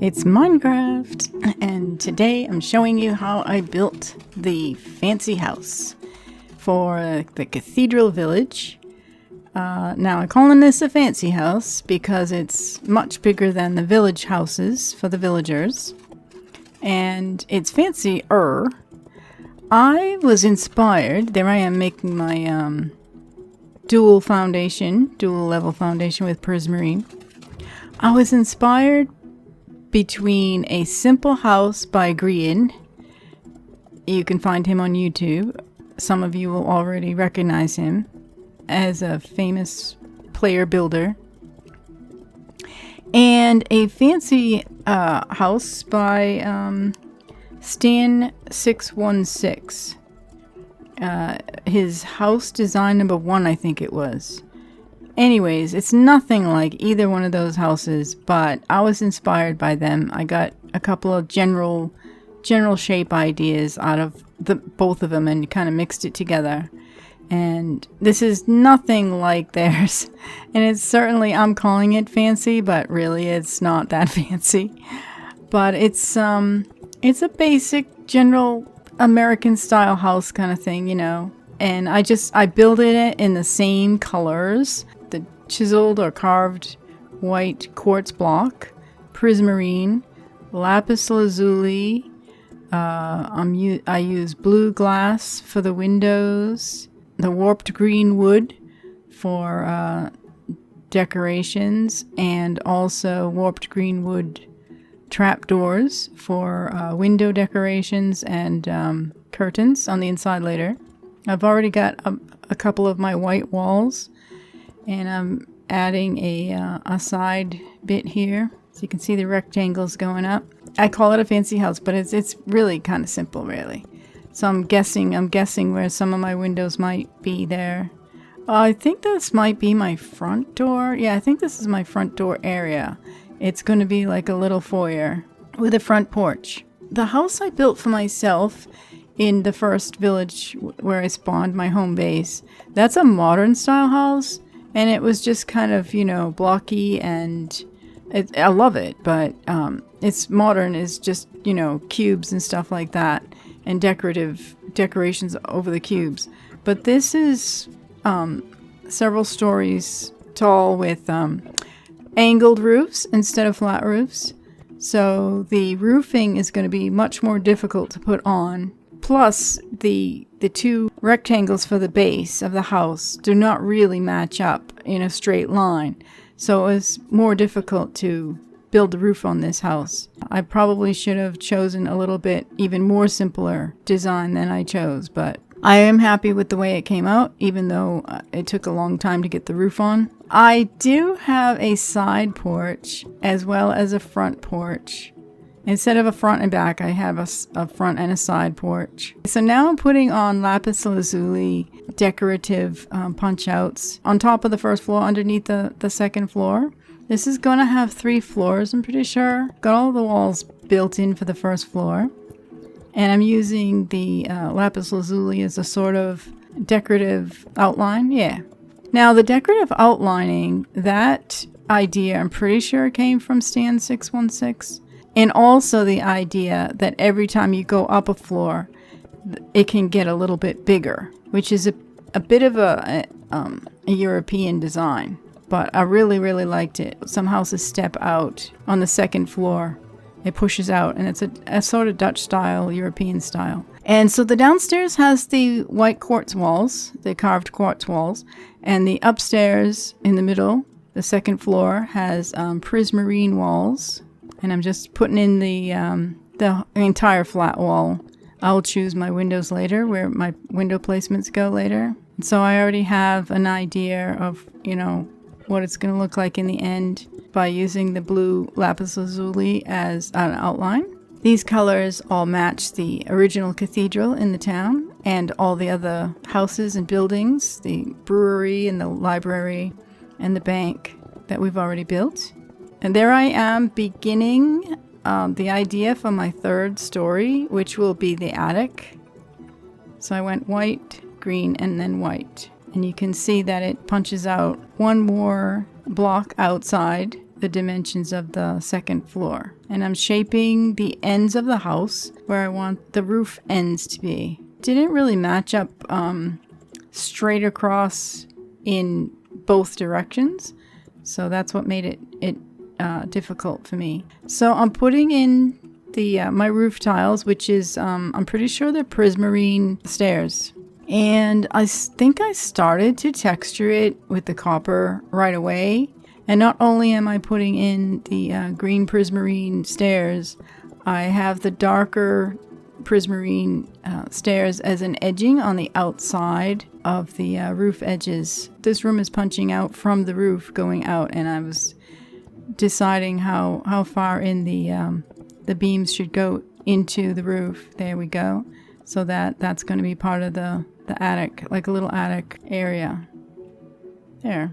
It's Minecraft, and today I'm showing you how I built the fancy house for the Cathedral Village. Now I'm calling this a fancy house because it's much bigger than the village houses for the villagers, and it's fancier. I was inspired, there I am making my dual level foundation with prismarine. I was inspired between a simple house by Grian. You can find him on YouTube. Some of you will already recognize him as a famous player builder. And a fancy house by Stan616. His house design number 1, I think it was. Anyways, it's nothing like either one of those houses, but I was inspired by them. I got a couple of general shape ideas out of both of them and kind of mixed it together. And this is nothing like theirs. And it's certainly, I'm calling it fancy, but really it's not that fancy. But it's a basic, general American style house kind of thing, you know. And I built it in the same colors. The chiseled or carved white quartz block, prismarine, lapis lazuli. I use blue glass for the windows, the warped green wood for decorations, and also warped green wood trapdoors for window decorations and curtains on the inside later. I've already got a couple of my white walls, and I'm adding a side bit here, so you can see the rectangles going up. I call it a fancy house, but it's really kind of simple, really. So I'm guessing where some of my windows might be there. I think this might be my front door. Yeah, I think this is my front door area. It's going to be like a little foyer with a front porch. The house I built for myself in the first village where I spawned my home base, that's a modern style house, and it was just kind of, you know, blocky, and I love it, but it's modern, is just, you know, cubes and stuff like that, and decorations over the cubes. But this is several stories tall with angled roofs instead of flat roofs, so the roofing is going to be much more difficult to put on. Plus, the two rectangles for the base of the house do not really match up in a straight line. So it was more difficult to build the roof on this house. I probably should have chosen a little bit even more simpler design than I chose, but I am happy with the way it came out, even though it took a long time to get the roof on. I do have a side porch as well as a front porch. Instead of a front and back, I have a front and a side porch. So now I'm putting on lapis lazuli decorative punch outs on top of the first floor, underneath the second floor. This is going to have 3 floors, I'm pretty sure. Got all the walls built in for the first floor. And I'm using the lapis lazuli as a sort of decorative outline. Yeah. Now the decorative outlining, that idea I'm pretty sure came from Stan616. And also the idea that every time you go up a floor, it can get a little bit bigger, which is a bit of a European design. But I really, really liked it. Some houses step out on the second floor. It pushes out, and it's a sort of Dutch style, European style. And so the downstairs has the white quartz walls, the carved quartz walls, and the upstairs in the middle, the second floor, has prismarine walls. And I'm just putting in the entire flat wall. I'll choose my windows later, where my window placements go later. And so I already have an idea of, you know, what it's going to look like in the end by using the blue lapis lazuli as an outline. These colors all match the original cathedral in the town and all the other houses and buildings, the brewery and the library and the bank that we've already built. And there I am beginning the idea for my third story, which will be the attic. So I went white, green, and then white. And you can see that it punches out one more block outside the dimensions of the second floor. And I'm shaping the ends of the house where I want the roof ends to be. Didn't really match up straight across in both directions. So that's what made it difficult for me. So I'm putting in the my roof tiles, which is, I'm pretty sure they're prismarine stairs. And I think I started to texture it with the copper right away. And not only am I putting in the green prismarine stairs, I have the darker prismarine stairs as an edging on the outside of the roof edges. This room is punching out from the roof going out, and I was deciding how far in the beams should go into the roof. There we go. So that's going to be part of the attic, like a little attic area. There.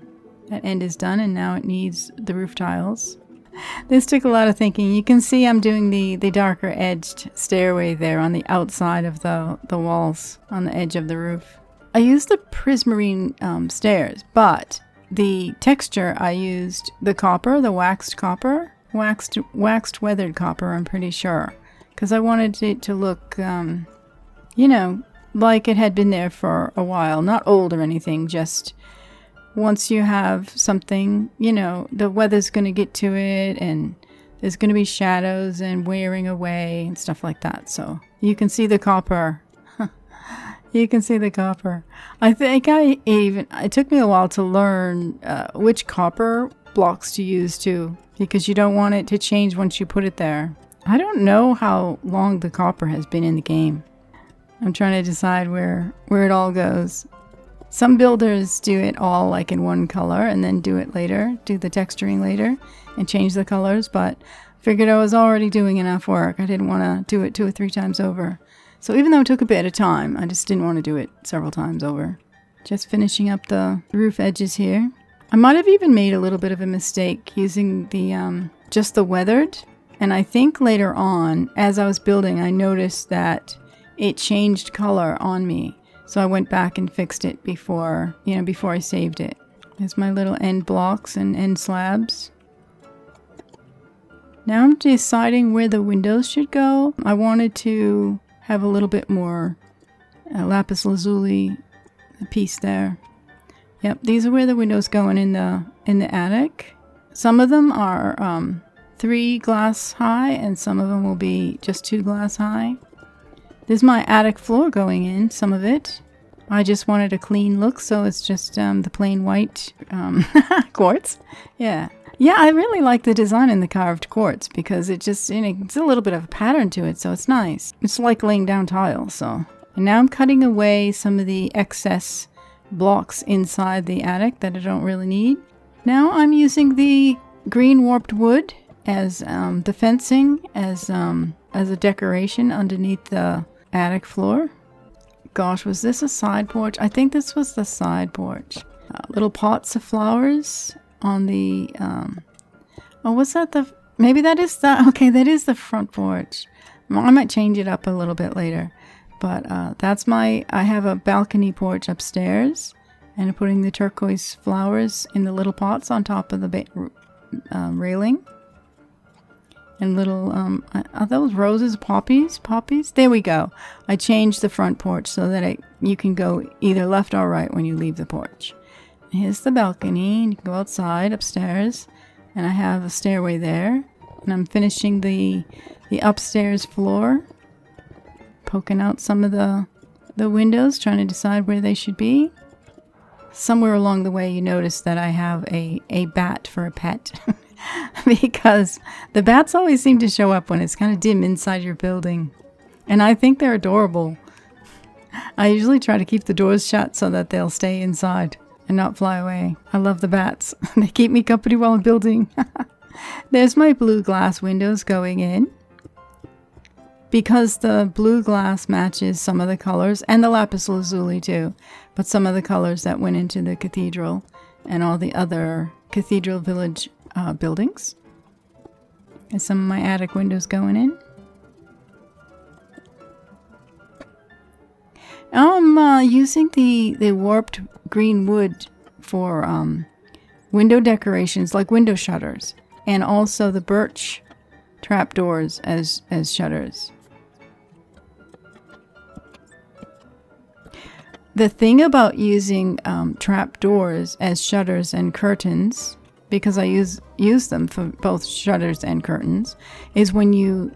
That end is done, and now it needs the roof tiles. This took a lot of thinking. You can see I'm doing the darker edged stairway there on the outside of the walls on the edge of the roof. I used the prismarine stairs, but the texture I used the copper, the waxed weathered copper, I'm pretty sure. Because I wanted it to look, like it had been there for a while. Not old or anything, just once you have something, the weather's going to get to it, and there's going to be shadows and wearing away and stuff like that. So you can see the copper. You can see the copper. I think it took me a while to learn which copper blocks to use too, because you don't want it to change once you put it there. I don't know how long the copper has been in the game. I'm trying to decide where it all goes. Some builders do it all like in one color and then do it later, do the texturing later and change the colors, but figured I was already doing enough work. I didn't want to do it 2 or 3 times over. So even though it took a bit of time, I just didn't want to do it several times over. Just finishing up the roof edges here. I might have even made a little bit of a mistake using the just the weathered. And I think later on, as I was building, I noticed that it changed color on me. So I went back and fixed it before I saved it. There's my little end blocks and end slabs. Now I'm deciding where the windows should go. I wanted to have a little bit more lapis lazuli piece there. Yep, these are where the windows go in the attic. Some of them are 3 glass high, and some of them will be just 2 glass high. There's my attic floor going in, some of it. I just wanted a clean look, so it's just the plain white quartz. Yeah, I really like the design in the carved quartz because it just, it's a little bit of a pattern to it, so it's nice. It's like laying down tile, so. And now I'm cutting away some of the excess blocks inside the attic that I don't really need. Now I'm using the green warped wood as the fencing, as a decoration underneath the attic floor. Gosh, was this a side porch? I think this was the side porch. Little pots of flowers on the, maybe that is that is the front porch. I might change it up a little bit later. But I have a balcony porch upstairs, and I'm putting the turquoise flowers in the little pots on top of the railing. And little, are those roses? Poppies? There we go. I changed the front porch so that you can go either left or right when you leave the porch. Here's the balcony. You can go outside, upstairs. And I have a stairway there. And I'm finishing the upstairs floor. Poking out some of the windows, trying to decide where they should be. Somewhere along the way you notice that I have a bat for a pet. Because the bats always seem to show up when it's kind of dim inside your building. And I think they're adorable. I usually try to keep the doors shut so that they'll stay inside and not fly away. I love the bats. They keep me company while I'm building. There's my blue glass windows going in. Because the blue glass matches some of the colors, and the lapis lazuli too, but some of the colors that went into the cathedral and all the other Cathedral Village buildings. And some of my attic windows going in. I'm using the warped green wood for window decorations, like window shutters. and also the birch trapdoors as shutters. The thing about using trapdoors as shutters and curtains, because I use them for both shutters and curtains, is when you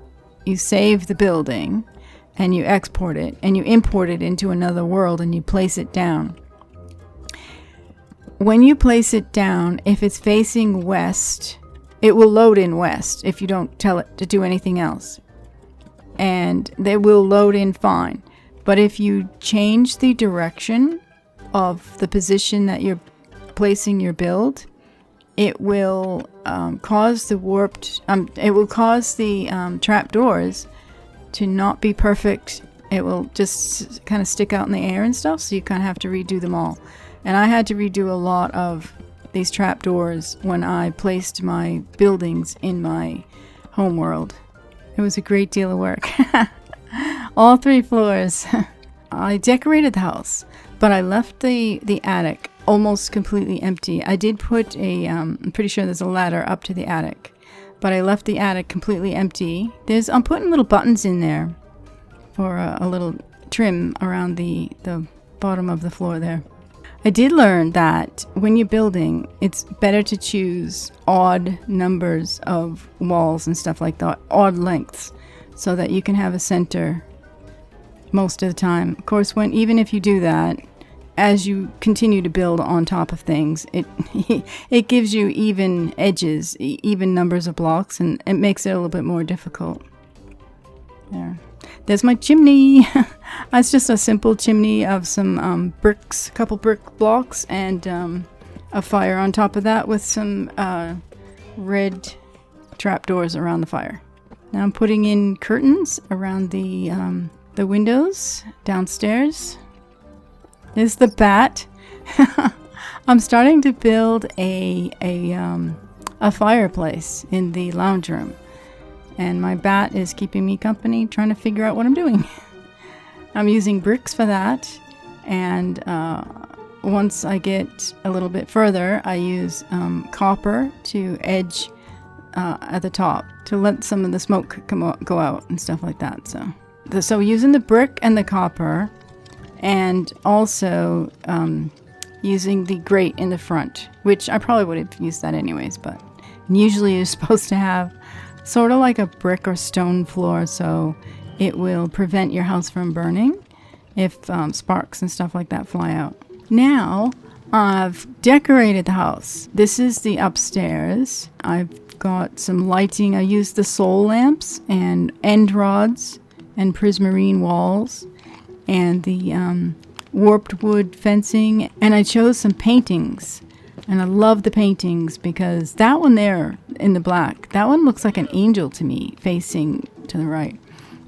save the building and you export it and you import it into another world and you place it down. When you place it down, if it's facing west, it will load in west if you don't tell it to do anything else. And they will load in fine. But if you change the direction of the position that you're placing your build, it will cause the trapdoors to not be perfect. It will just kind of stick out in the air and stuff, so you kind of have to redo them all. And I had to redo a lot of these trapdoors when I placed my buildings in my home world. It was a great deal of work. All 3 floors. I decorated the house, but I left the attic almost completely empty. I did put I'm pretty sure there's a ladder up to the attic, but I left the attic completely empty. I'm putting little buttons in there for a little trim around the bottom of the floor there. I did learn that when you're building, it's better to choose odd numbers of walls and stuff like that, odd lengths, so that you can have a center most of the time. Of course, even if you do that, as you continue to build on top of things, it gives you even edges, even numbers of blocks, and it makes it a little bit more difficult. There's my chimney. It's just a simple chimney of some bricks, a couple brick blocks, and a fire on top of that with some red trapdoors around the fire. Now I'm putting in curtains around the windows downstairs. There's the bat. I'm starting to build a fireplace in the lounge room, and my bat is keeping me company trying to figure out what I'm doing. I'm using bricks for that, and once I get a little bit further, I use copper to edge at the top to let some of the smoke go out and stuff like that. So using the brick and the copper, and also using the grate in the front, which I probably would have used that anyways, but usually you're supposed to have sort of like a brick or stone floor, so it will prevent your house from burning if sparks and stuff like that fly out. Now I've decorated the house. This is the upstairs. I've got some lighting. I used the soul lamps and end rods and prismarine walls and the warped wood fencing, and I chose some paintings, and I love the paintings because that one there in the black, that one looks like an angel to me facing to the right,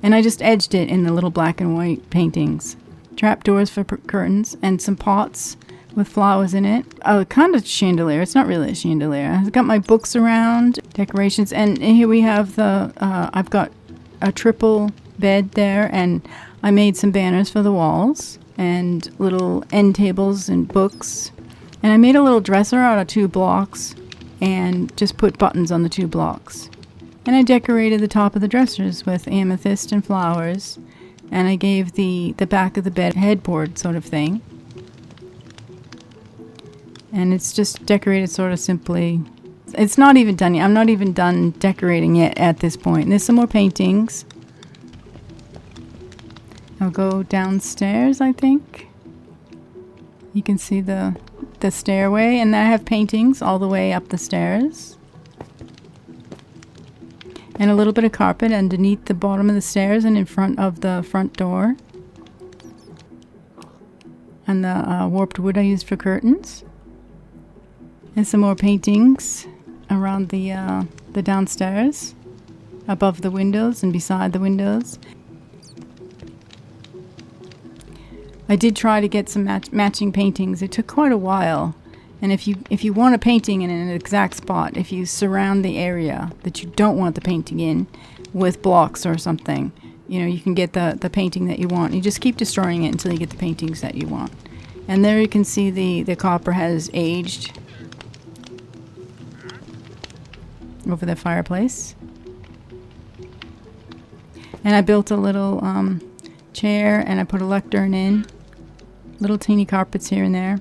and I just edged it in the little black and white paintings. Trapdoors for curtains and some pots with flowers in it. A kind of chandelier. It's not really a chandelier. I've got my books around, decorations, and here we have I've got a triple bed there, and I made some banners for the walls and little end tables and books, and I made a little dresser out of 2 blocks and just put buttons on the 2 blocks, and I decorated the top of the dressers with amethyst and flowers, and I gave the back of the bed headboard sort of thing, and it's just decorated sort of simply. It's not even done yet. I'm not even done decorating it at this point. There's some more paintings. I'll go downstairs, I think. You can see the stairway, and then I have paintings all the way up the stairs. And a little bit of carpet underneath the bottom of the stairs and in front of the front door. And the warped wood I used for curtains. And some more paintings around the downstairs, above the windows and beside the windows. I did try to get some matching paintings. It took quite a while. And if you want a painting in an exact spot, if you surround the area that you don't want the painting in with blocks or something, you can get the painting that you want. You just keep destroying it until you get the paintings that you want. And there you can see the copper has aged. over the fireplace. And I built a little chair, and I put a lectern in. Little teeny carpets here and there.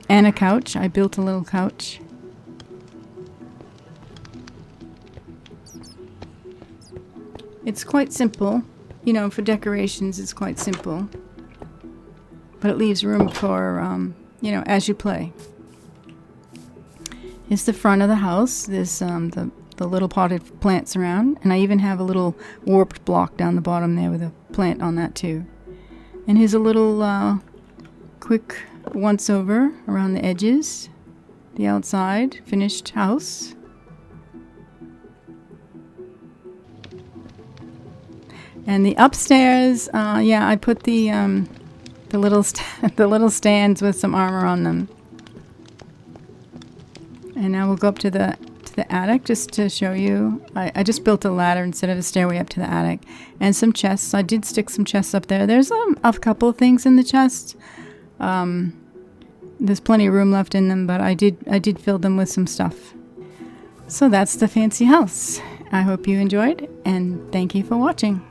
And a couch. I built a little couch. It's quite simple. You know, for decorations, it's quite simple. But it leaves room for, you know, as you play. Here's the front of the house. There's the little potted plants around. And I even have a little warped block down the bottom there with a plant on that too. And here's a little quick once over around the edges. The outside finished house. And the upstairs, yeah, I put the little the little stands with some armor on them. And now we'll go up to the attic just to show you. I just built a ladder instead of a stairway up to the attic, and some chests. I did stick some chests up there. There's a couple of things in the chests. There's plenty of room left in them, but I did fill them with some stuff. So that's the fancy house. I hope you enjoyed, and thank you for watching.